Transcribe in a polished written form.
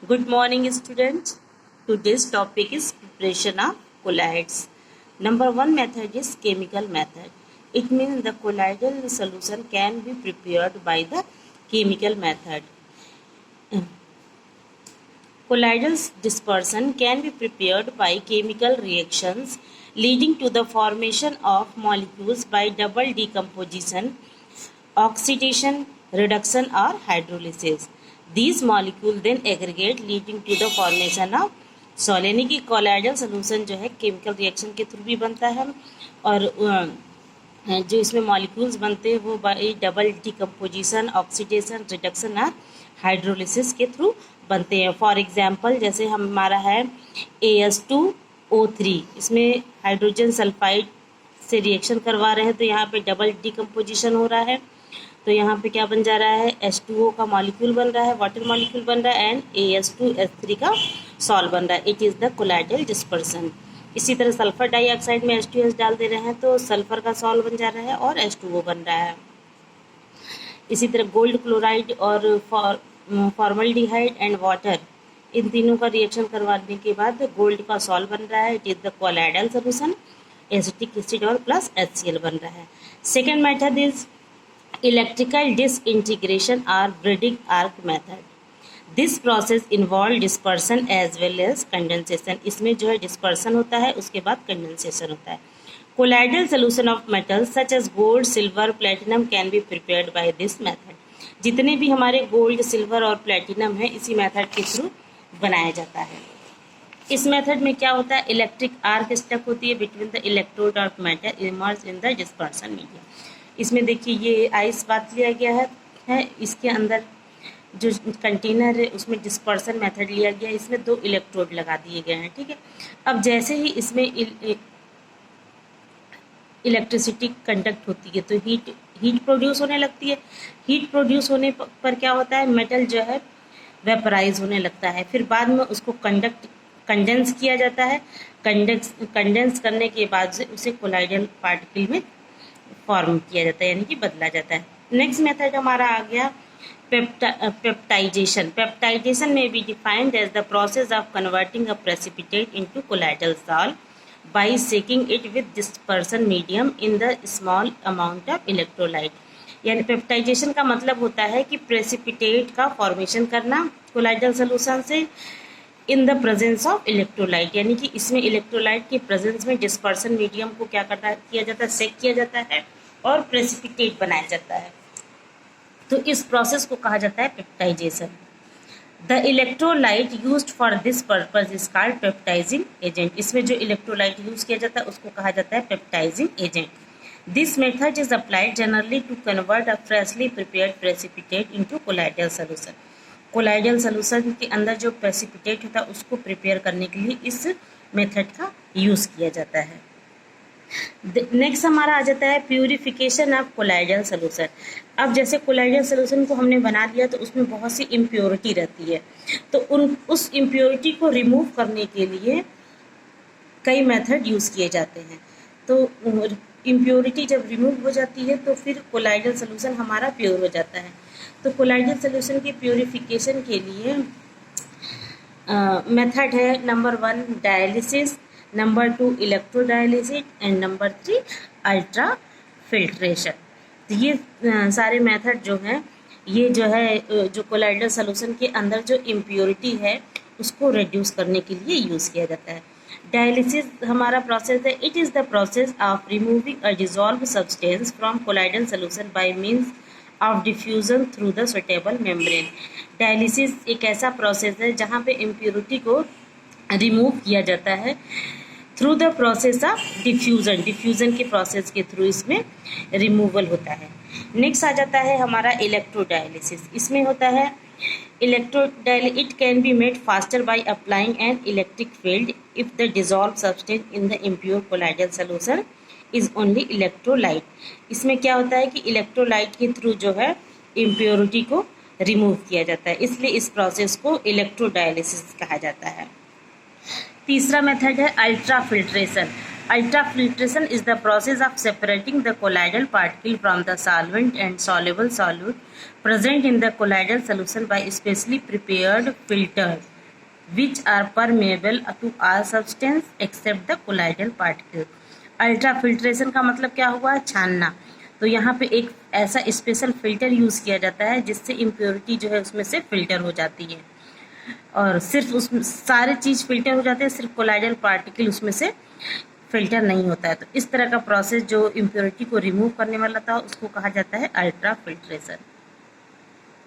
Good morning, students. Today's topic is preparation of colloids. Number one method is chemical method. It means the colloidal solution can be prepared by the chemical method. Colloidal dispersion can be prepared by chemical reactions leading to the formation of molecules by double decomposition, oxidation, reduction or hydrolysis. These molecules then aggregate leading to the formation of sol, यानी कि colloidal solution जो है chemical reaction के through भी बनता है और जो इसमें मॉलिक्यूल्स बनते हैं वो by double decomposition, oxidation, reduction और हाइड्रोलिसिस के थ्रू बनते हैं. फॉर एग्जांपल जैसे हमारा है AS2O3, इसमें हाइड्रोजन सल्फाइड से रिएक्शन करवा रहे हैं तो यहाँ पे डबल डिकम्पोजिशन हो रहा है. तो यहाँ पे क्या बन जा रहा है, H2O का मॉलिक्यूल बन रहा है, वाटर मॉलिक्यूल बन रहा है एंड AS2H3 का सॉल्व बन रहा है. It is the colloidal dispersion. इसी तरह सल्फर डाइऑक्साइड में H2S डाल दे रहे हैं तो सल्फर का सॉल्व बन जा रहा है और H2O बन रहा है. इसी तरह गोल्ड क्लोराइड और फॉर्मल्डिहाइड एंड वाटर, इन तीनों का रिएक्शन करवाने के बाद गोल्ड का सॉल्व बन रहा है. It is the colloidal solution. Acetic acid और प्लस HCl बन रहा है. Second method is electrical disintegration or Bragg arc method. This process involve dispersion as well as condensation. इसमें जो है dispersion होता है, उसके बाद condensation होता है. Colloidal solution of metals such as gold, silver, platinum can be prepared by this method. जितने भी हमारे गोल्ड, सिल्वर और प्लेटिनम है इसी मेथड के थ्रू बनाया जाता है. इस मेथड में क्या होता है, इलेक्ट्रिक आर्क स्टक होती है between the electrode of metal emerge in the dispersion medium. इसमें देखिए ये आइस बात लिया गया है इसके अंदर जो कंटेनर है उसमें डिस्पर्सन मेथड लिया गया है. इसमें 2 इलेक्ट्रोड लगा दिए गए हैं. ठीक है, अब जैसे ही इसमें इलेक्ट्रिसिटी कंडक्ट होती है तो हीट प्रोड्यूस होने लगती है. हीट प्रोड्यूस होने पर क्या होता है, मेटल जो है वेपराइज होने लगता है. फिर बाद में उसको कंडेंस किया जाता है. कंडेंस करने के बाद से उसे कोलाइडल पार्टिकल में फॉर्म किया जाता है, यानी कि बदला जाता है. नेक्स्ट मेथड हमारा आ गया पेप्टाइजेशन. पेप्टाइजेशन में be defined as the process of converting a precipitate into colloidal salt by shaking it with dispersion medium in the small amount of electrolyte. यानी पेप्टाइजेशन का मतलब होता है कि प्रेसिपिटेट का फॉर्मेशन करना कोलाइडल सोल्यूशन से in the presence of electrolyte, यानी कि इसमें इलेक्ट्रोलाइट के प्रेजेंस में डिस्पर्सन मीडियम को क्या किया जाता है, सेक किया जाता है और प्रेसिपिटेट बनाया जाता है. तो इस प्रोसेस को कहा जाता है peptization. The electrolyte used for this purpose is called peptising agent. इसमें जो इलेक्ट्रोलाइट यूज किया जाता है उसको कहा जाता है peptizing agent. This method is applied generally to convert a freshly prepared precipitate into colloidal solution. Colloidal solution के अंदर जो प्रेसिपिटेट होता है उसको प्रिपेयर करने के लिए इस मेथड का यूज़ किया जाता है. नेक्स्ट हमारा आ जाता है प्यूरिफिकेशन ऑफ कोलाइडल सोल्यूशन. अब जैसे कोलाइडल सोल्यूशन को हमने बना दिया तो उसमें बहुत सी इम्प्योरिटी रहती है, तो उस इम्प्योरिटी को रिमूव करने के लिए कई मेथड यूज़ किए जाते हैं. तो इम्प्योरिटी जब रिमूव हो जाती है तो फिर कोलाइडल सोल्यूशन हमारा प्योर हो जाता है. तो कोलाइडल सोल्यूशन की प्योरिफिकेशन के लिए मेथड है number 1 dialysis, number 2 electrodialysis and number 3 ultra filtration. तो ये सारे मेथड जो हैं ये जो है जो कोलाइडल सोल्यूशन के अंदर जो इम्प्योरिटी है उसको रिड्यूस करने के लिए यूज़ किया जाता है. डायलिसिस हमारा प्रोसेस है. It is the process of removing a dissolve substance from colloidal solution bye means of diffusion through the suitable membrane. Dialysis एक ऐसा प्रोसेस है जहाँ पे इम्प्योरिटी को रिमूव किया जाता है through the process of diffusion के प्रोसेस के थ्रू इसमें रिमूवल होता है. नेक्स्ट आ जाता है हमारा इलेक्ट्रोडायलिसिस. इसमें होता है it can be made faster by applying an electric field if the dissolve substance in the impure colloidal solution is only electrolyte. इसमें क्या होता है कि इलेक्ट्रोलाइट के थ्रू जो है इम्प्योरिटी को रिमूव किया जाता है, इसलिए इस प्रोसेस को इलेक्ट्रोडायलिसिस कहा जाता है. तीसरा मेथड है ultra filtration. Ultra filtration is the process of separating the colloidal particle from the solvent and soluble solute present in the colloidal solution by specially prepared filters. which are permeable to all substance except the colloidal particle. Ultra filtration का मतलब क्या हुआ? छानना। तो यहाँ पे एक ऐसा स्पेशल फिल्टर यूज़ किया जाता है जिससे इम्प्योरिटी जो है उसमें से फिल्टर हो जाती है, और सिर्फ उसमें सारे चीज़ फिल्टर हो जाते हैं, सिर्फ कोलाइडल पार्टिकल उसमें से फिल्टर नहीं होता है। तो इस तरह का प्रोसेस जो इम्प्योरिटी को रिमूव करने वाला था उसको कहा जाता है अल्ट्रा फिल्ट्रेशन।